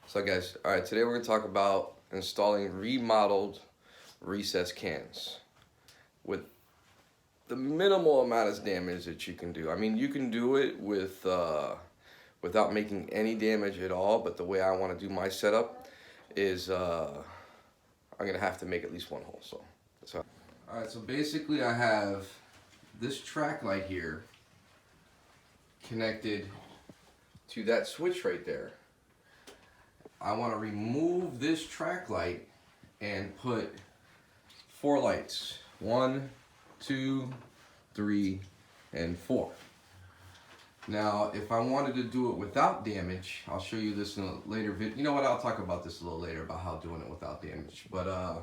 So guys, all right, today we're gonna talk about installing remodeled recess cans with the minimal amount of damage that you can do. I mean, you can do it with without making any damage at all, but the way I wanna do my setup is I'm gonna have to make at least one hole, so. All right, so basically I have this track light here connected to that switch right there. I want to remove this track light and put 4 lights. 1, 2, 3, and 4. Now, if I wanted to do it without damage, I'll show you this in a later video. You know what? I'll talk about this a little later about how doing it without damage. But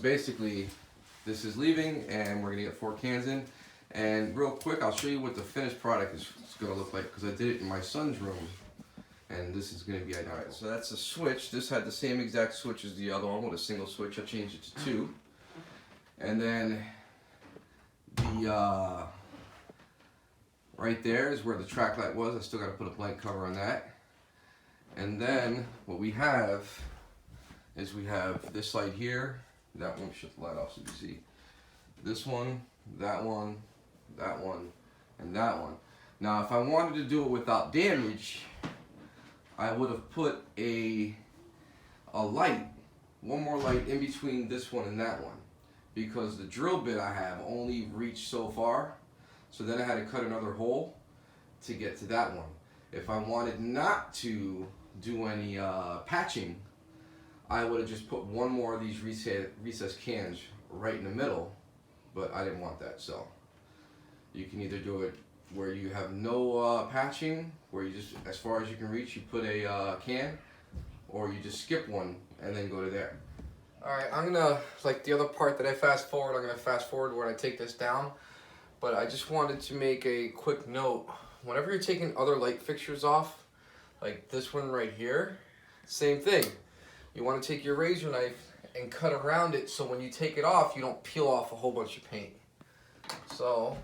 basically, this is leaving, and we're gonna get 4 cans in. And real quick, I'll show you what the finished product is gonna look like because I did it in my son's room. And this is going to be alright. So that's a switch. This had the same exact switch as the other one with a single switch. I changed it to 2. And then the right there is where the track light was. I still got to put a blank cover on that. And then what we have is we have this light here. That one, shut the light off so you see. This one, that one, that one, and that one. Now, if I wanted to do it without damage, I would have put a light, one more light in between this one and that one, because the drill bit I have only reached so far, so then I had to cut another hole to get to that one. If I wanted not to do any patching, I would have just put one more of these recess cans right in the middle, but I didn't want that, so you can either do it where you have no patching, where you just, as far as you can reach, you put a can, or you just skip one and then go to there. Alright, I'm gonna, like the other part that I fast forward, I'm gonna fast forward when I take this down, but I just wanted to make a quick note. Whenever you're taking other light fixtures off, like this one right here, same thing. You want to take your razor knife and cut around it so when you take it off, you don't peel off a whole bunch of paint. So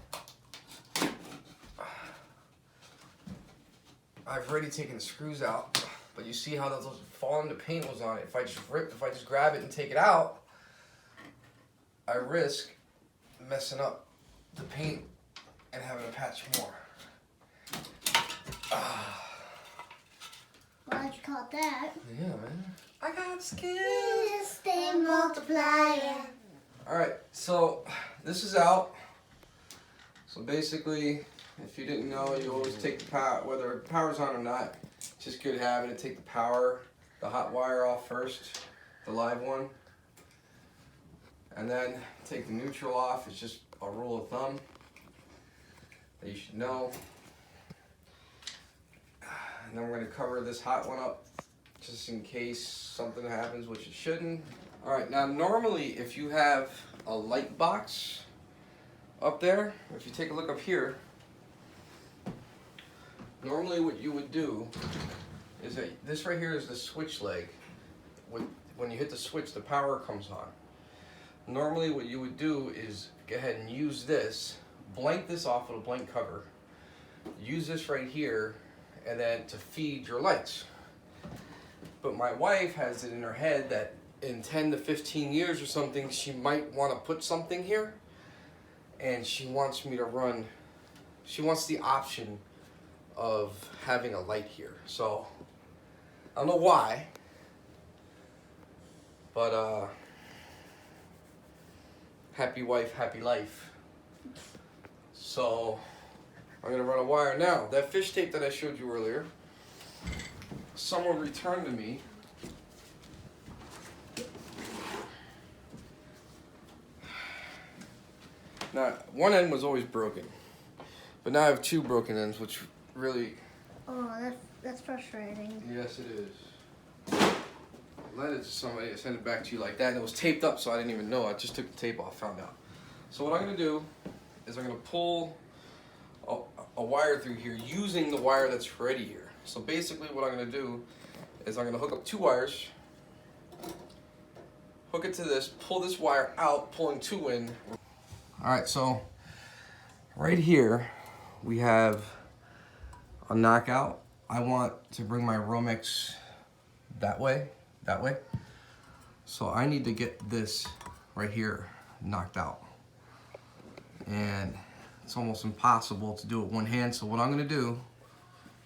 I've already taken the screws out, but you see how those falling to paint was on it. If I just grab it and take it out, I risk messing up the paint and having to patch more. Why'd you call that? Yeah, man. I got skills. Stay multiplier. Alright, so this is out. So basically, if you didn't know, you always take the power, whether power's on or not, it's just good having to take the power, the hot wire off first, the live one, and then take the neutral off. It's just a rule of thumb that you should know. And then we're going to cover this hot one up just in case something happens, which it shouldn't. Alright, now normally if you have a light box up there, if you take a look up here, normally what you would do is that this right here is the switch leg. When you hit the switch, the power comes on. Normally what you would do is go ahead and use this, blank this off with a blank cover, use this right here, and then to feed your lights. But my wife has it in her head that in 10 to 15 years or something, she might want to put something here, and she wants me to run, she wants the option of having a light here. So I don't know why, but happy wife, happy life. So I'm gonna run a wire now. That fish tape that I showed you earlier, someone returned to me. Now, one end was always broken, but now I have 2 broken ends, which really... Oh, that's frustrating. Yes, it is. I lent it to somebody, I sent it back to you like that, and it was taped up, so I didn't even know. I just took the tape off, found out. So what I'm gonna do is I'm gonna pull a wire through here using the wire that's already here. So basically what I'm gonna do is I'm gonna hook up 2 wires, hook it to this, pull this wire out, pulling 2 in. Alright, so right here we have a knockout. I want to bring my Romex that way, that way. So I need to get this right here knocked out. And it's almost impossible to do it one hand. So what I'm gonna do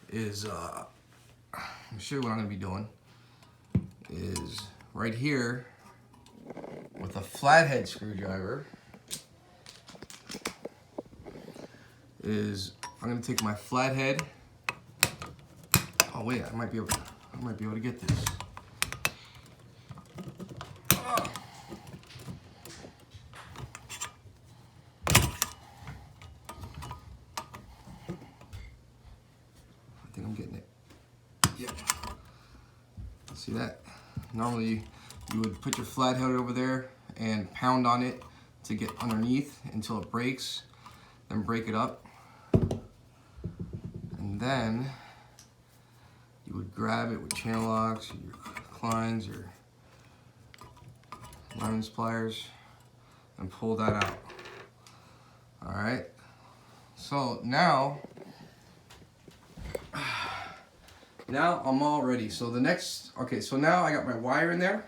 is, let me show you what I'm gonna be doing, is right here with a flathead screwdriver, is I'm gonna take my flathead. Oh wait, I might be able to get this. I think I'm getting it. Yep. See that? Normally you would put your flathead over there and pound on it to get underneath until it breaks, then break it up. And then you would grab it with channel locks, your Kleins, your lemon pliers, and pull that out. All right. So now I'm all ready. So the next, okay, so now I got my wire in there,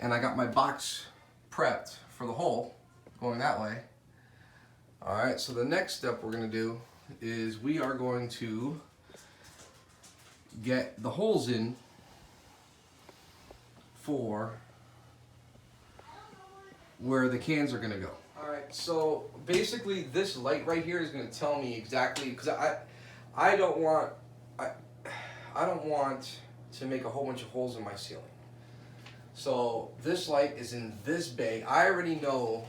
and I got my box prepped for the hole going that way. All right. So the next step we're gonna do is we are going to get the holes in for where the cans are gonna go. All right, so basically this light right here is gonna tell me exactly, because I don't want to make a whole bunch of holes in my ceiling. So this light is in this bay. I already know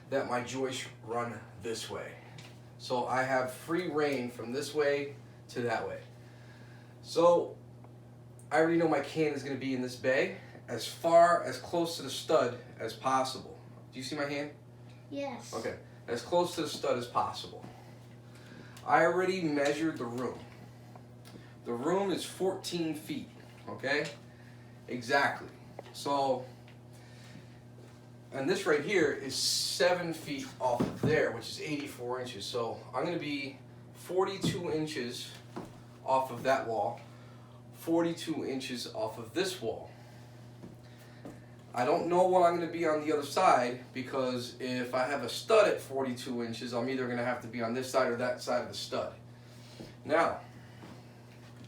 that my joists run this way. So I have free reign from this way to that way. So I already know my can is going to be in this bay as close to the stud as possible. Do you see my hand? Yes. Okay, as close to the stud as possible. I already measured the room. The room is 14 feet, okay? Exactly. So, and this right here is 7 feet off of there, which is 84 inches. So I'm going to be 42 inches off of that wall, 42 inches off of this wall. I don't know what I'm going to be on the other side, because if I have a stud at 42 inches, I'm either going to have to be on this side or that side of the stud. Now,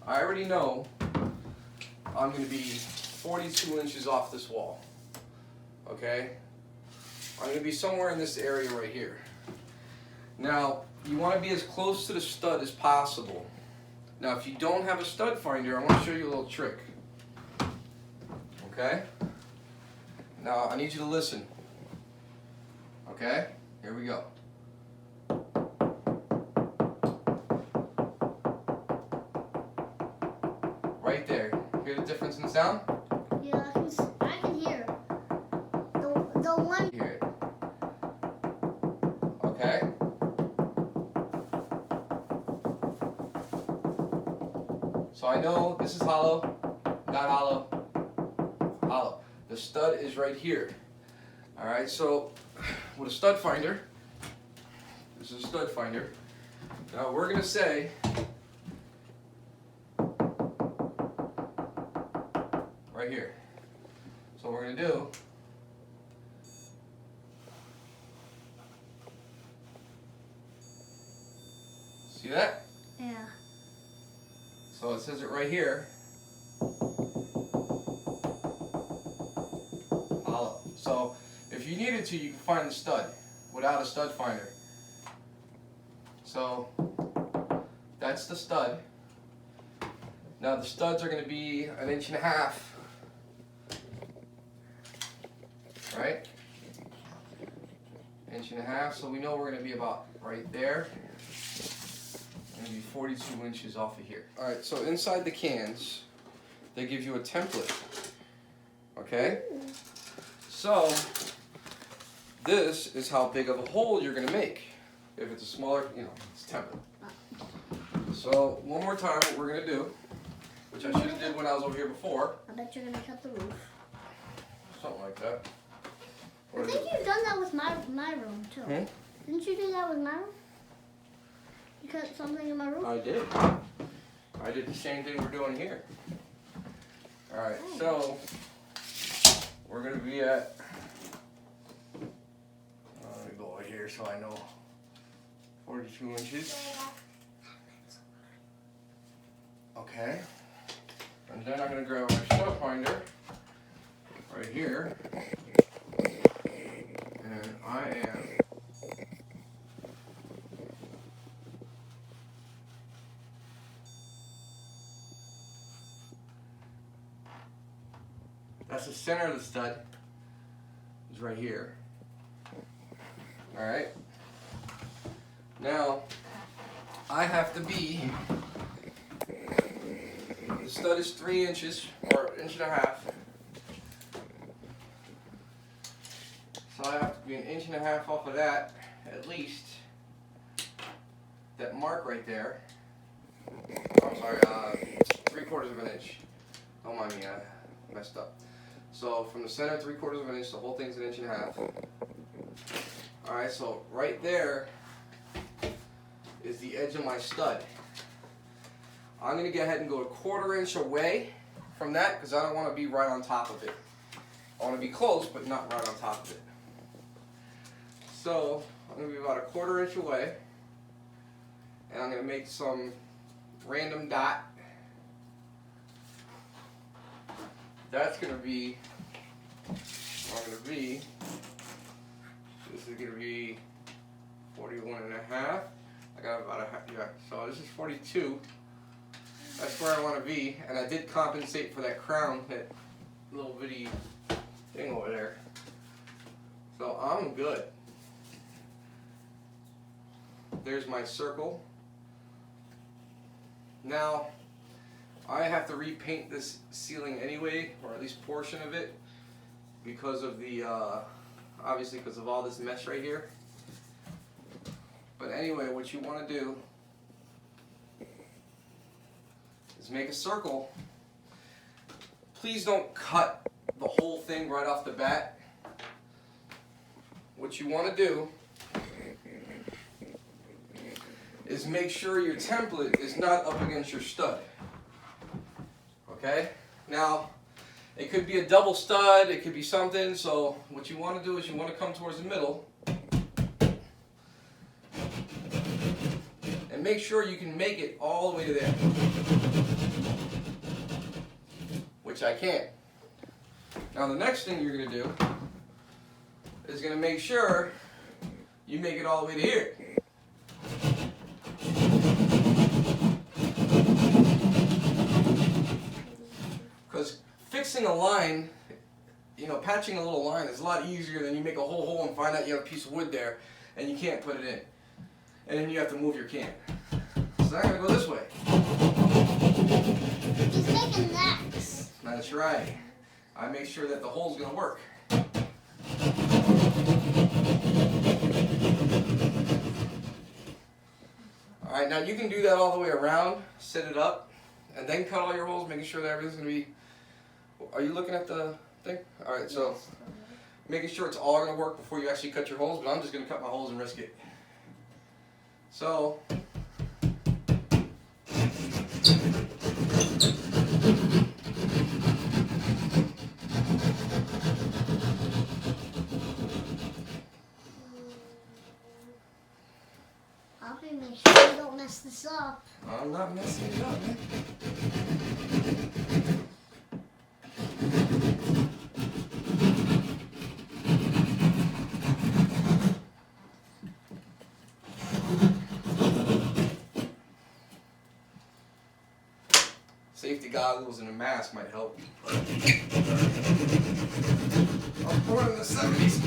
I already know I'm going to be 42 inches off this wall. Okay? I'm going to be somewhere in this area right here. Now, you want to be as close to the stud as possible. Now, if you don't have a stud finder, I want to show you a little trick. Okay? Now, I need you to listen. Okay? Here we go. Right there. Hear the difference in sound? Yeah, I can hear the one. Hear it. Okay? So I know this is hollow, not hollow, hollow. The stud is right here. All right, so with a stud finder, this is a stud finder. Now we're gonna say right here. So what we're gonna do, see that? Yeah. So it says it right here. Hollow. So if you needed to, you can find the stud without a stud finder. So that's the stud. Now the studs are going to be 1.5 inches, right? 1.5 inches, so we know we're going to be about right there. Going to be 42 inches off of here. All right, so inside the cans, they give you a template. Okay? So this is how big of a hole you're going to make. If it's a smaller, it's template. So one more time, what we're going to do, which I should have did when I was over here before. I bet you're gonna cut the roof. Something like that. I think you've done that with my room too. Hmm? Didn't you do that with my room? You cut something in my room? I did. I did the same thing we're doing here. All Alright, so we're going to be at, let me go over here so I know, 42 inches. Okay, and then I'm going to grab my stud finder right here, and I am that's the center of the stud, is right here. Alright, now I have to be, the stud is 3 inches or 1.5 inches. So I have to be 1.5 inches off of that, at least. That mark right there. Oh, I'm sorry, 3/4 inch. Don't mind me, I messed up. So from the center, 3/4 inch, the whole thing's 1.5 inches. Alright, so right there is the edge of my stud. I'm going to go ahead and go 1/4 inch away from that because I don't want to be right on top of it. I want to be close, but not right on top of it. So I'm going to be about 1/4 inch away, and I'm going to make some random dot. That's going to be, I'm going to be, this is going to be 41.5. I got about yeah, so this is 42. That's where I want to be, and I did compensate for that crown, that little bitty thing over there. So I'm good. There's my circle. Now, I have to repaint this ceiling anyway, or at least portion of it, because of the, obviously because of all this mess right here. But anyway, what you want to do is make a circle. Please don't cut the whole thing right off the bat. What you want to do is make sure your template is not up against your stud. Okay? Now, it could be a double stud, it could be something, so what you want to do is you want to come towards the middle and make sure you can make it all the way to there. Which I can't. Now the next thing you're going to do is going to make sure you make it all the way to here. Because fixing a line, you know, patching a little line is a lot easier than you make a whole hole and find out you have a piece of wood there and you can't put it in. And then you have to move your can. So I'm going to go this way. He's making necks. That's right. I make sure that the hole's going to work. Alright, now you can do that all the way around, set it up, and then cut all your holes, making sure that everything's going to be... Are you looking at the thing? Alright, so making sure it's all going to work before you actually cut your holes, but I'm just going to cut my holes and risk it. So... Okay, make sure you don't mess this up. I'm not messing it up, man. Safety goggles and a mask might help. I was born in the 70s.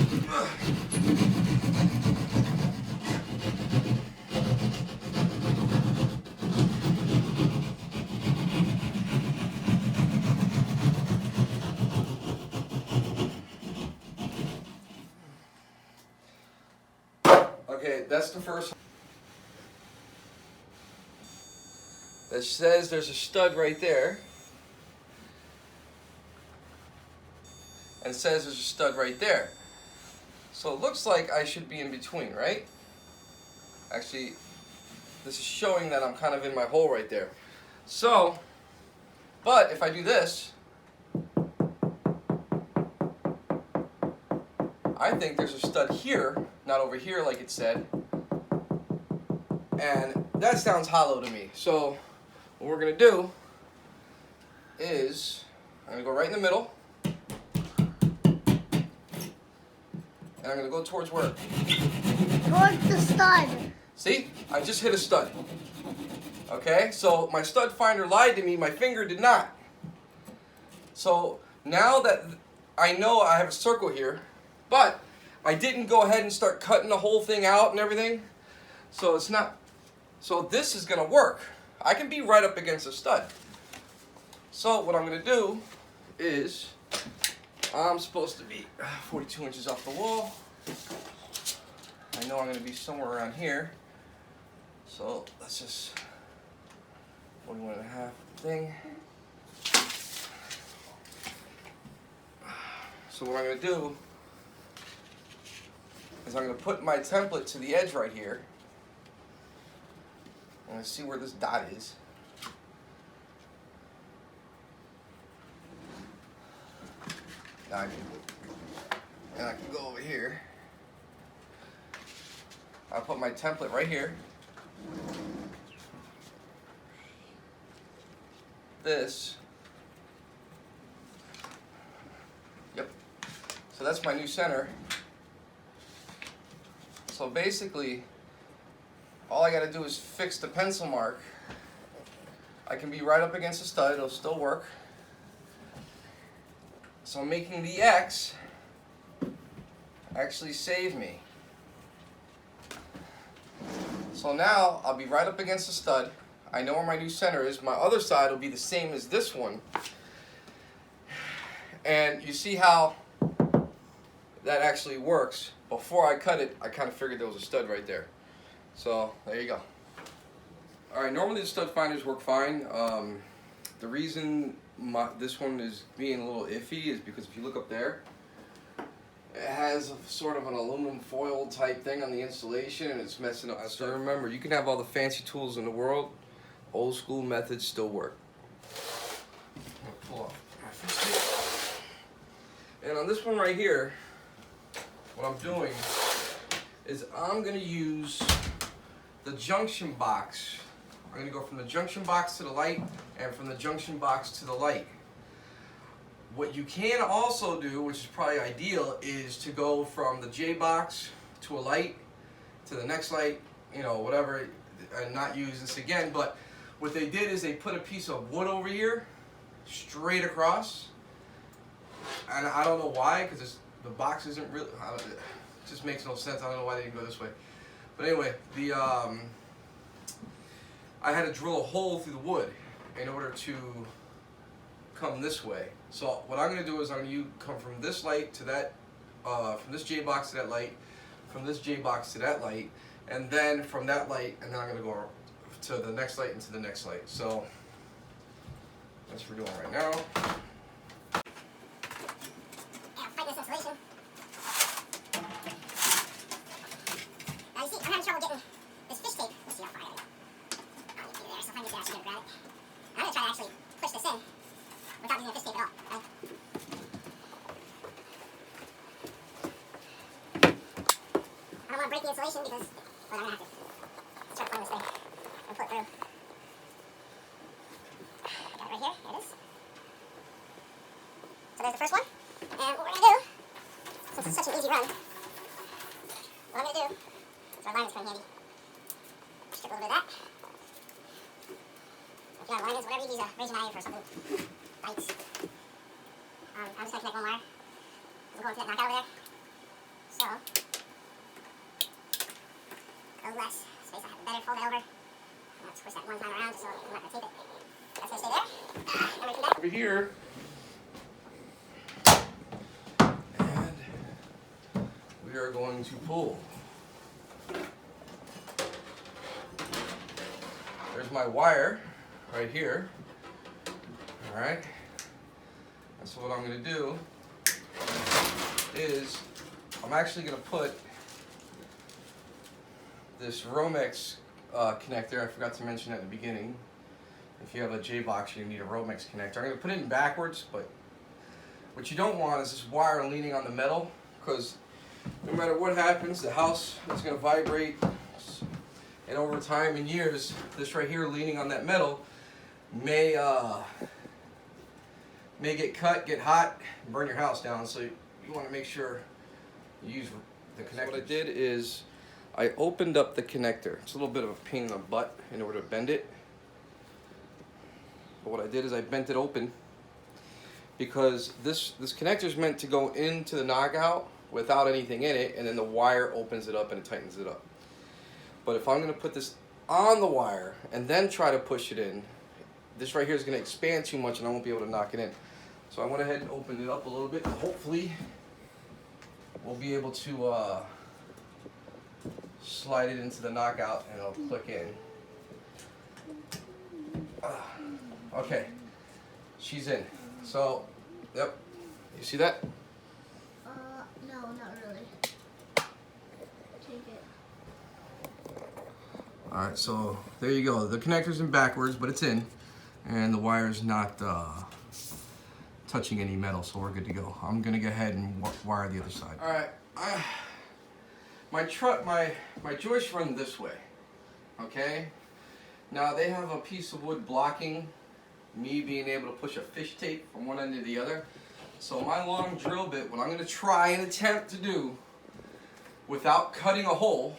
Okay, that's the first. That says there's a stud right there. And says there's a stud right there. So it looks like I should be in between, right? Actually, this is showing that I'm kind of in my hole right there. So, but if I do this, I think there's a stud here, not over here like it said. And that sounds hollow to me. So what we're going to do is I'm going to go right in the middle. And I'm going to go towards where? Towards the stud. See? I just hit a stud. Okay? So my stud finder lied to me. My finger did not. So now that I know I have a circle here, but I didn't go ahead and start cutting the whole thing out and everything. So it's not... So this is going to work. I can be right up against a stud. So what I'm going to do is... I'm supposed to be 42 inches off the wall. I know I'm going to be somewhere around here. So let's just 41.5 thing. So what I'm going to do is I'm going to put my template to the edge right here. I'm going to see where this dot is. And I can go over here. I'll put my template right here. This. Yep. So that's my new center. So basically, all I got to do is fix the pencil mark. I can be right up against the stud, it'll still work. So making the X actually saved me. So now I'll be right up against the stud. I know where my new center is. My other side will be the same as this one. And you see how that actually works. Before I cut it, I kind of figured there was a stud right there. So there you go. Alright, normally the stud finders work fine. The reason this one is being a little iffy is because if you look up there, it has a sort of an aluminum foil type thing on the installation and it's messing up. So remember, you can have all the fancy tools in the world, old school methods still work. I'm gonna pull off my fist here. And on this one right here, what I'm doing is I'm going to use the junction box. I'm going to go from the junction box to the light and from the junction box to the light. What you can also do, which is probably ideal, is to go from the J box to a light to the next light, you know, whatever, and not use this again. But what they did is they put a piece of wood over here straight across, and I don't know why, because the box isn't really, it just makes no sense. I don't know why they didn't go this way. But anyway, I had to drill a hole through the wood in order to come this way. So what I'm going to do is I'm going to come from this light to that, from this J box to that light, from this J box to that light, and then from that light, and then I'm going to go to the next light and to the next light. So that's what we're doing right now. Fight this installation. Now you see, I'm having trouble getting this fish tape. Let's see how far I can get there. So if I can get actually grab it. I'm going to try to actually push this in without using the fish tape at all. Okay? I don't want to break the insulation because I'm going to have to start pulling this thing and pull it through. I got it right here. There it is. So there's the first one. And what we're going to do, since it's such an easy run, what I'm going to do is our alignment's pretty handy. Strip a little bit of that. If you have alignments, whatever you use, raise your iron for something tight. I'm just going to connect one wire. We'll go into that knockout over there. So, the less space I have, the better. Fold it over. I'm going to twist that one time around just so I'm not going to tape it. That's going to stay there. And we're going to come back. Over here. We are going to pull. There's my wire right here. All right. And so what I'm going to do is I'm actually going to put this Romex connector. I forgot to mention at the beginning. If you have a J box, you need a Romex connector. I'm going to put it in backwards, but what you don't want is this wire leaning on the metal, because no matter what happens, the house is going to vibrate. And over time and years, this right here leaning on that metal may get cut, get hot, and burn your house down. So you want to make sure you use the connector. So what I did is I opened up the connector. It's a little bit of a pain in the butt in order to bend it. But what I did is I bent it open because this connector is meant to go into the knockout without anything in it, and then the wire opens it up and it tightens it up. But if I'm going to put this on the wire and then try to push it in, this right here is going to expand too much and I won't be able to knock it in. So I went ahead and opened it up a little bit, and hopefully we'll be able to slide it into the knockout and it'll click in. Okay, she's in. So, yep, you see that? No, not really. Take it. Alright, so there you go. The connector's in backwards, but it's in. And the wire's not touching any metal, so we're good to go. I'm gonna go ahead and wire the other side. Alright, my joists run this way, okay? Now they have a piece of wood blocking me being able to push a fish tape from one end to the other. So my long drill bit, what I'm gonna try and attempt to do without cutting a hole,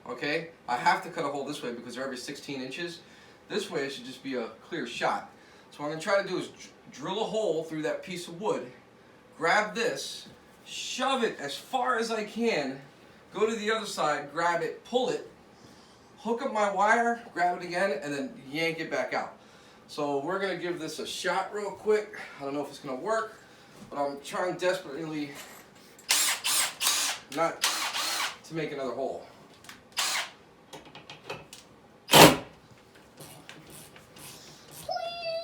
okay? I have to cut a hole this way because they're every 16 inches. This way it should just be a clear shot. So what I'm gonna try to do is drill a hole through that piece of wood, grab this, shove it as far as I can, go to the other side, grab it, pull it, hook up my wire, grab it again, and then yank it back out. So we're gonna give this a shot real quick. I don't know if it's gonna work, but I'm trying desperately not to make another hole. Please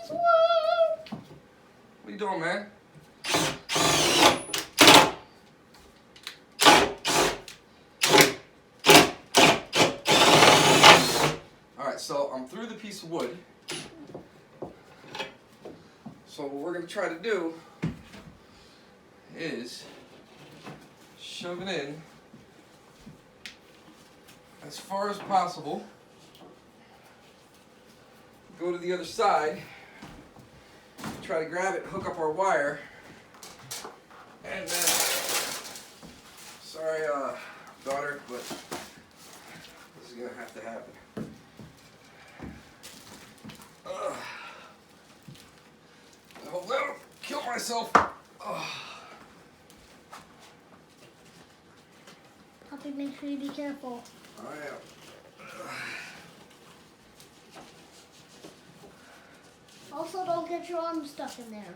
work. What are you doing, man? Alright, so I'm through the piece of wood. So what we're going to try to do is shove it in as far as possible. Go to the other side. Try to grab it, hook up our wire, and then, sorry daughter, but this is going to have to happen. I hope I don't kill myself. Puppy, make sure you be careful. I am. Also, don't get your arm stuck in there.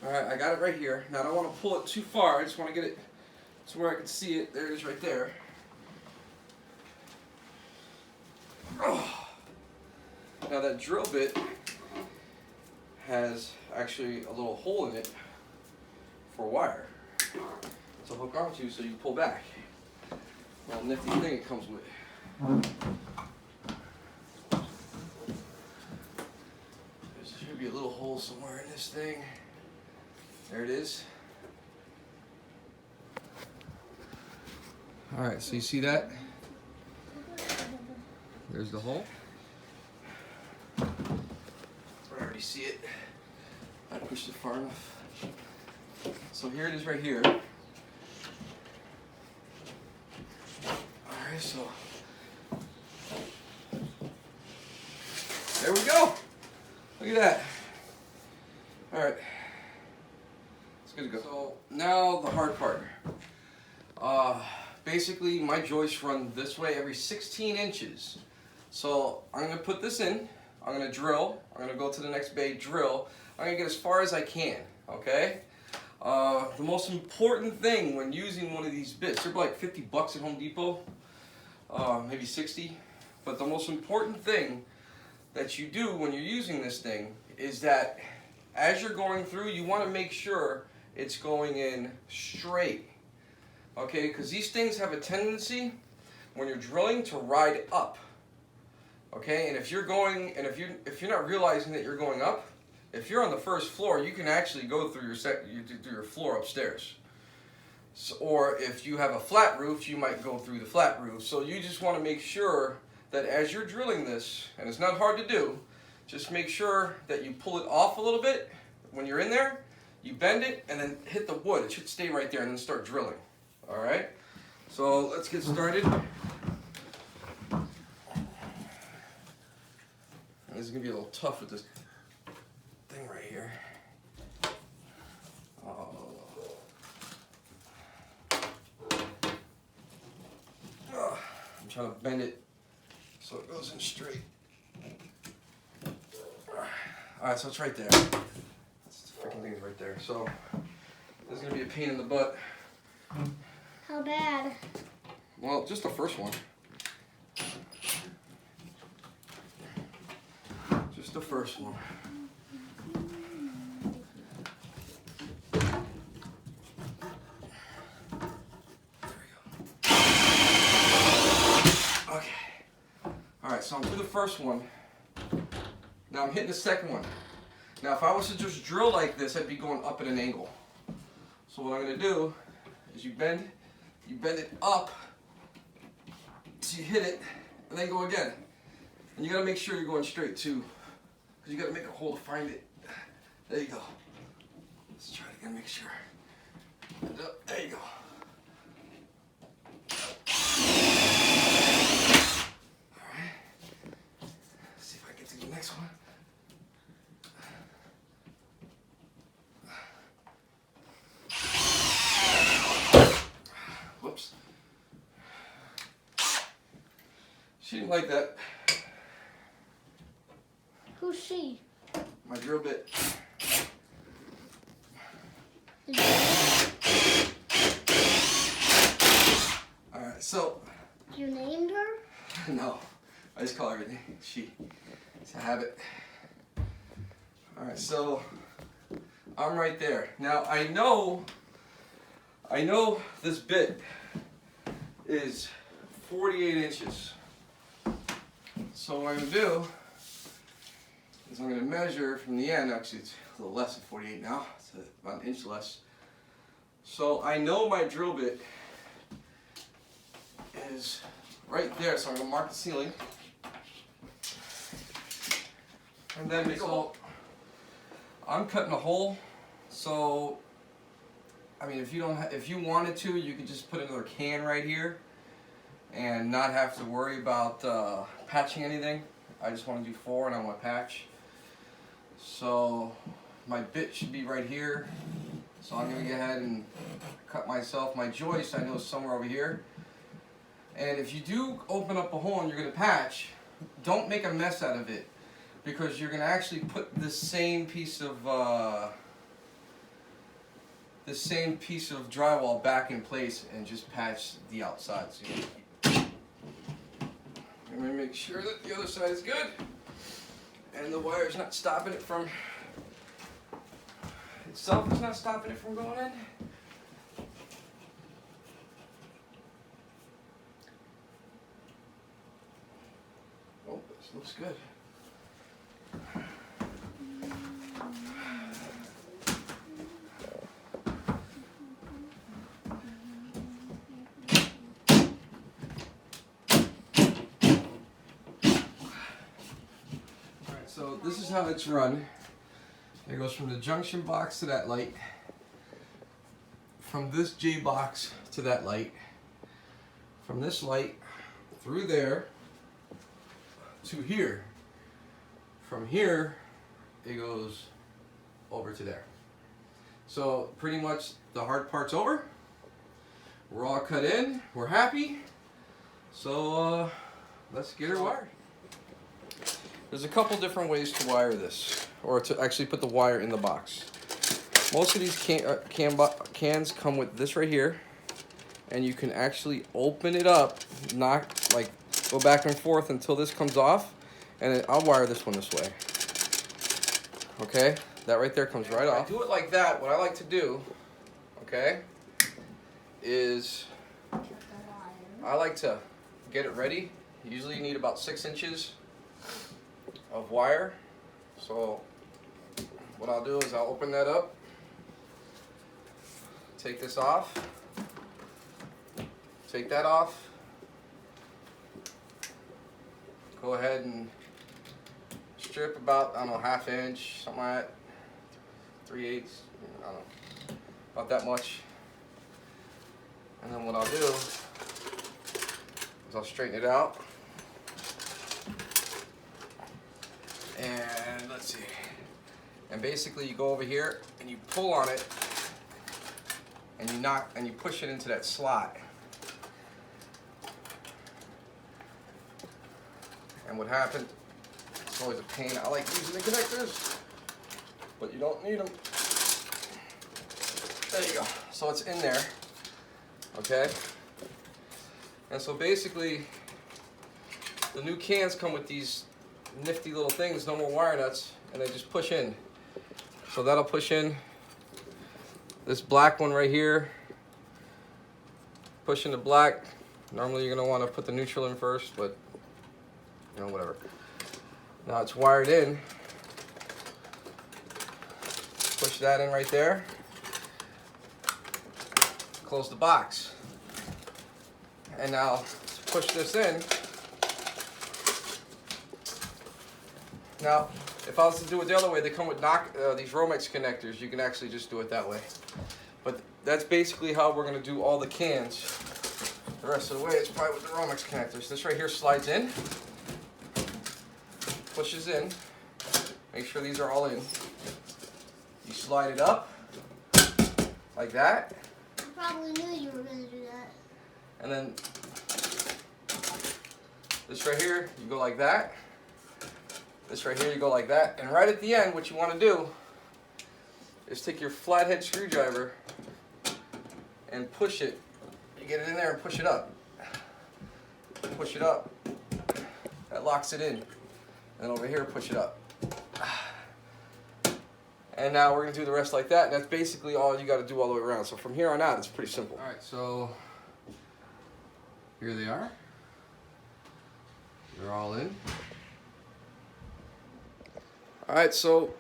Alright, I got it right here. Now I don't want to pull it too far. I just want to get it to where I can see it. There it is right there. Now that drill bit has actually a little hole in it for wire to hook onto so you can pull back. Little nifty thing it comes with. There should be a little hole somewhere in this thing. There it is. Alright, so you see that? There's the hole. I already see it. I pushed it far enough. So here it is right here. Alright, so there we go. Look at that. Alright. It's good to go. So now the hard part. Basically my joists run this way every 16 inches. So I'm going to put this in. I'm going to drill. I'm going to go to the next bay, drill. I'm going to get as far as I can, okay? The most important thing when using one of these bits, they're like 50 bucks at Home Depot, maybe 60. But the most important thing that you do when you're using this thing is that as you're going through, you want to make sure it's going in straight, okay? Because these things have a tendency, when you're drilling, to ride up. Okay, and if you're going, and if you're not realizing that you're going up, if you're on the first floor, you can actually go through your floor upstairs. So, or if you have a flat roof, you might go through the flat roof. So you just want to make sure that as you're drilling this, and it's not hard to do, just make sure that you pull it off a little bit when you're in there, you bend it, and then hit the wood. It should stay right there, and then start drilling. All right? So let's get started. This is going to be a little tough with this thing right here. I'm trying to bend it so it goes in straight. Alright, so it's right there. This freaking thing's right there. So this is going to be a pain in the butt. How bad? Well, just the first one. Just the first one. So I'm through the first one. Now I'm hitting the second one. Now if I was to just drill like this, I'd be going up at an angle. So what I'm going to do is you bend it up, so you hit it, and then go again. And you got to make sure you're going straight too, because you got to make a hole to find it. There you go. Let's try it again, make sure. And up. There you go. Next one. Whoops. She didn't like that. Who's she? My drill bit. Alright, so. You named her? No. I just call her everything. She. It's a habit. Alright, so I'm right there. Now I know this bit is 48 inches. So what I'm going to do is I'm going to measure from the end. Actually, it's a little less than 48 now. It's about an inch less. So I know my drill bit is right there. So I'm going to mark the ceiling. And then I'm cutting a hole, so I mean, if you wanted to, you could just put another can right here, and not have to worry about patching anything. I just want to do 4, and I want to patch. So my bit should be right here. So I'm gonna go ahead and cut myself. My joist I know is somewhere over here. And if you do open up a hole and you're gonna patch, don't make a mess out of it, because you're going to actually put the same piece of drywall back in place and just patch the outside. So I'm going to make sure that the other side is good and the wire's not stopping it from itself. It's not stopping it from going in. Oh, this looks good. So this is how it's run. It goes from the junction box to that light, from this J box to that light, from this light through there to here. From here it goes over to there. So pretty much the hard part's over. We're all cut in, we're happy. So let's get her wired. There's a couple different ways to wire this, or to actually put the wire in the box. Most of these cans come with this right here, and you can actually open it up, go back and forth until this comes off, and I'll wire this one this way. Okay, that right there comes right off. I do it like that. What I like to do, okay, is I like to get it ready. Usually you need about 6 inches of wire. So what I'll do is I'll open that up, take this off, take that off. Go ahead and strip about, I don't know, 1/2 inch, something like that. 3/8, I don't know, about that much. And then what I'll do is I'll straighten it out. And let's see. And basically you go over here and you pull on it and you push it into that slot. And what happened, it's always a pain. I like using the connectors, but you don't need them. There you go. So it's in there, okay? And so basically, the new cans come with these nifty little things, no more wire nuts, and they just push in. So that'll push in. This black one right here, push into black. Normally you're gonna wanna put the neutral in first, but you know, whatever. Now it's wired in. Push that in right there. Close the box. And now to push this in. Now, if I was to do it the other way, they come with these Romex connectors. You can actually just do it that way. But that's basically how we're going to do all the cans. The rest of the way is probably with the Romex connectors. This right here slides in, pushes in. Make sure these are all in. You slide it up like that. I probably knew you were going to do that. And then this right here, you go like that. This right here, you go like that. And right at the end, what you want to do is take your flathead screwdriver and push it. You get it in there and push it up. Push it up. That locks it in. And over here, push it up. And now we're going to do the rest like that. And that's basically all you got to do all the way around. So from here on out, it's pretty simple. All right, so here they are. They're all in. All right, so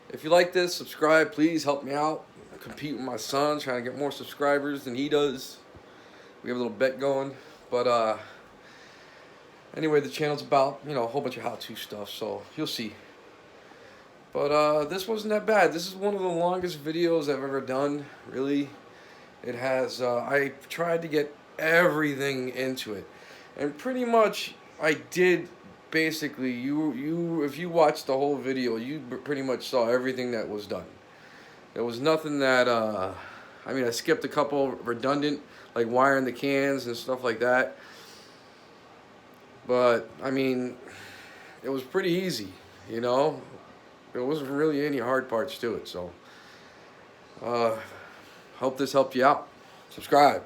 if you like this, subscribe. Please help me out. I compete with my son, trying to get more subscribers than he does. We have a little bet going. But anyway, the channel's about, you know, a whole bunch of how-to stuff, so you'll see. But this wasn't that bad. This is one of the longest videos I've ever done, really. It has, I tried to get everything into it. And pretty much I did. Basically, if you watched the whole video, you pretty much saw everything that was done. There was nothing that, I mean, I skipped a couple redundant, like wiring the cans and stuff like that. But, I mean, it was pretty easy, you know. There wasn't really any hard parts to it, so. Hope this helped you out. Subscribe.